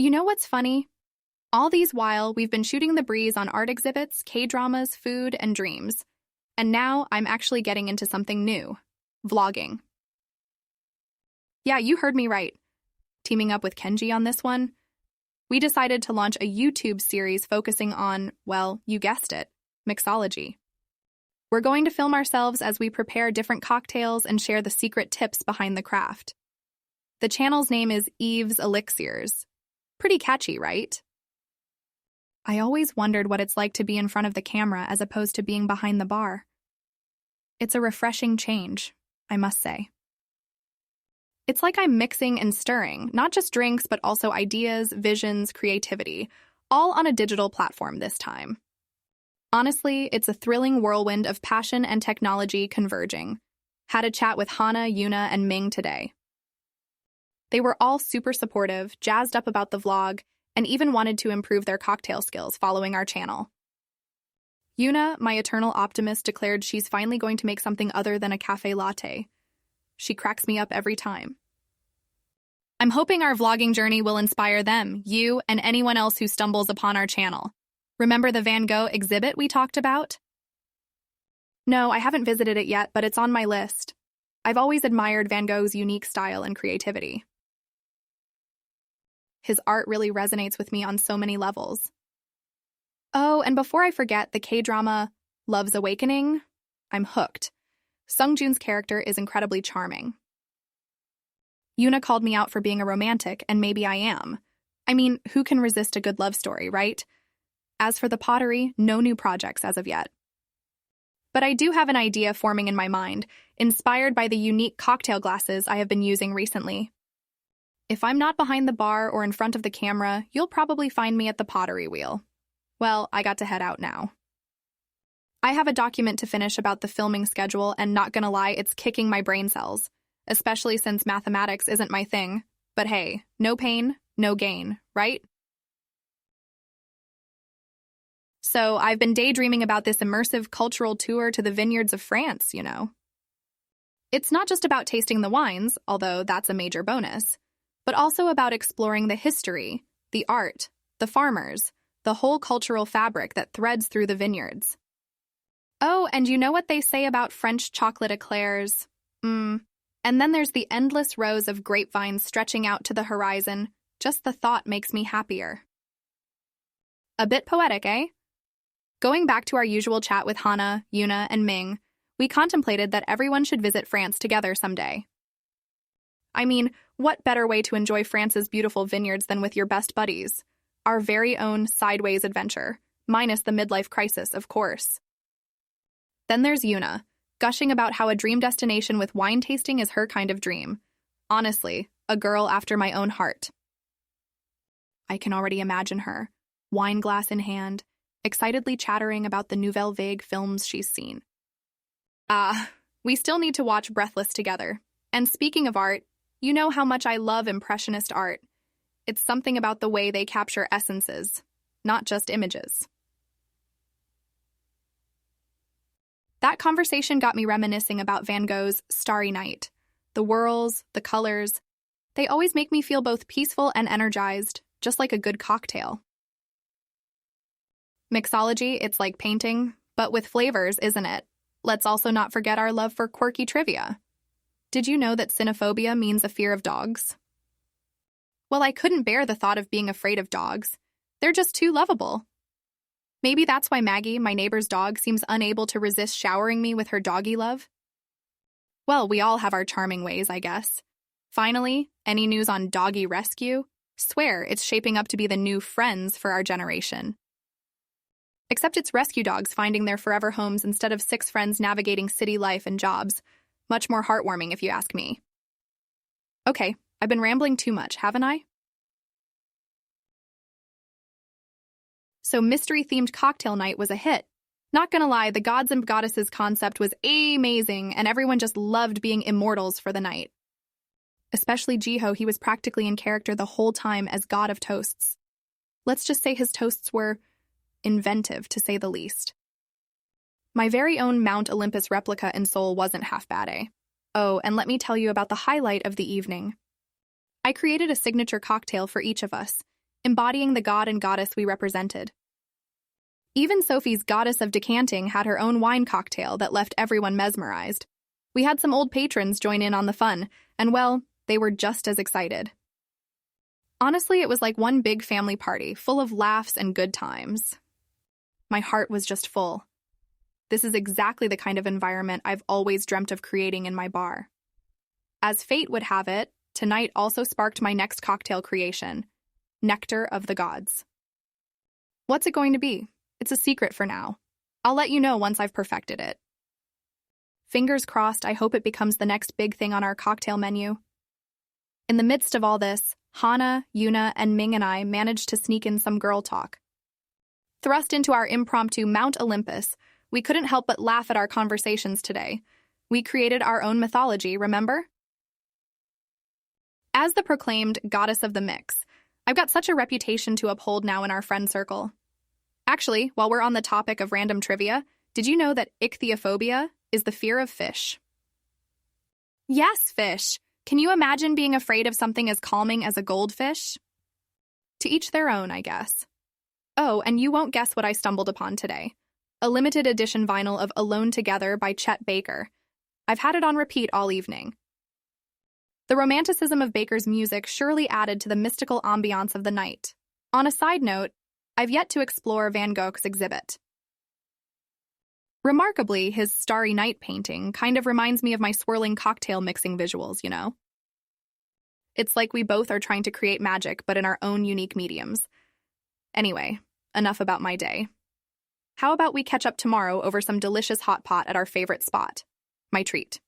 You know what's funny? All these while, we've been shooting the breeze on art exhibits, K-dramas, food, and dreams. And now I'm actually getting into something new. Vlogging. Yeah, you heard me right. Teaming up with Kenji on this one, we decided to launch a YouTube series focusing on, well, you guessed it, mixology. We're going to film ourselves as we prepare different cocktails and share the secret tips behind the craft. The channel's name is Eve's Elixirs. Pretty catchy, right? I always wondered what it's like to be in front of the camera as opposed to being behind the bar. It's a refreshing change, I must say. It's like I'm mixing and stirring, not just drinks, but also ideas, visions, creativity, all on a digital platform this time. Honestly, it's a thrilling whirlwind of passion and technology converging. Had a chat with Hana, Yuna, and Ming today. They were all super supportive, jazzed up about the vlog, and even wanted to improve their cocktail skills following our channel. Yuna, my eternal optimist, declared she's finally going to make something other than a cafe latte. She cracks me up every time. I'm hoping our vlogging journey will inspire them, you, and anyone else who stumbles upon our channel. Remember the Van Gogh exhibit we talked about? No, I haven't visited it yet, but it's on my list. I've always admired Van Gogh's unique style and creativity. His art really resonates with me on so many levels. Oh, and before I forget, the K-drama Love's Awakening, I'm hooked. Sung Joon's character is incredibly charming. Yuna called me out for being a romantic, and maybe I am. I mean, who can resist a good love story, right? As for the pottery, no new projects as of yet. But I do have an idea forming in my mind, inspired by the unique cocktail glasses I have been using recently. If I'm not behind the bar or in front of the camera, you'll probably find me at the pottery wheel. Well, I got to head out now. I have a document to finish about the filming schedule, and not gonna lie, it's kicking my brain cells, especially since mathematics isn't my thing. But hey, no pain, no gain, right? So I've been daydreaming about this immersive cultural tour to the vineyards of France, you know. It's not just about tasting the wines, although that's a major bonus, but also about exploring the history, the art, the farmers, the whole cultural fabric that threads through the vineyards. Oh, and you know what they say about French chocolate eclairs? And then there's the endless rows of grapevines stretching out to the horizon. Just the thought makes me happier. A bit poetic, eh? Going back to our usual chat with Hana, Yuna, and Ming, we contemplated that everyone should visit France together someday. I mean, what better way to enjoy France's beautiful vineyards than with your best buddies? Our very own sideways adventure, minus the midlife crisis, of course. Then there's Yuna, gushing about how a dream destination with wine tasting is her kind of dream. Honestly, a girl after my own heart. I can already imagine her, wine glass in hand, excitedly chattering about the Nouvelle Vague films she's seen. We still need to watch Breathless together. And speaking of art, you know how much I love Impressionist art. It's something about the way they capture essences, not just images. That conversation got me reminiscing about Van Gogh's Starry Night. The whirls, the colors, they always make me feel both peaceful and energized, just like a good cocktail. Mixology, it's like painting, but with flavors, isn't it? Let's also not forget our love for quirky trivia. Did you know that cynophobia means a fear of dogs? Well, I couldn't bear the thought of being afraid of dogs. They're just too lovable. Maybe that's why Maggie, my neighbor's dog, seems unable to resist showering me with her doggy love. Well, we all have our charming ways, I guess. Finally, any news on doggy rescue? Swear it's shaping up to be the new Friends for our generation. Except it's rescue dogs finding their forever homes instead of 6 friends navigating city life and jobs. Much more heartwarming, if you ask me. Okay, I've been rambling too much, haven't I? So mystery-themed cocktail night was a hit. Not gonna lie, the gods and goddesses concept was amazing, and everyone just loved being immortals for the night. Especially Jiho, he was practically in character the whole time as god of toasts. Let's just say his toasts were inventive, to say the least. My very own Mount Olympus replica in Seoul wasn't half bad, eh? Oh, and let me tell you about the highlight of the evening. I created a signature cocktail for each of us. embodying the god and goddess we represented. Even Sophie's goddess of decanting had her own wine cocktail that left everyone mesmerized. We had some old patrons join in on the fun, and well, they were just as excited. Honestly, it was like one big family party, full of laughs and good times. My heart was just full. This is exactly the kind of environment I've always dreamt of creating in my bar. As fate would have it, tonight also sparked my next cocktail creation, Nectar of the Gods. What's it going to be? It's a secret for now. I'll let you know once I've perfected it. Fingers crossed, I hope it becomes the next big thing on our cocktail menu. In the midst of all this, Hana, Yuna, and Ming and I managed to sneak in some girl talk. Thrust into our impromptu Mount Olympus, we couldn't help but laugh at our conversations today. We created our own mythology, remember? As the proclaimed goddess of the mix, I've got such a reputation to uphold now in our friend circle. Actually, while we're on the topic of random trivia, did you know that ichthyophobia is the fear of fish? Yes, fish! Can you imagine being afraid of something as calming as a goldfish? To each their own, I guess. Oh, and you won't guess what I stumbled upon today. A limited edition vinyl of Alone Together by Chet Baker. I've had it on repeat all evening. The romanticism of Baker's music surely added to the mystical ambiance of the night. On a side note, I've yet to explore Van Gogh's exhibit. Remarkably, his Starry Night painting kind of reminds me of my swirling cocktail mixing visuals, you know? It's like we both are trying to create magic, but in our own unique mediums. Anyway, enough about my day. How about we catch up tomorrow over some delicious hot pot at our favorite spot? My treat.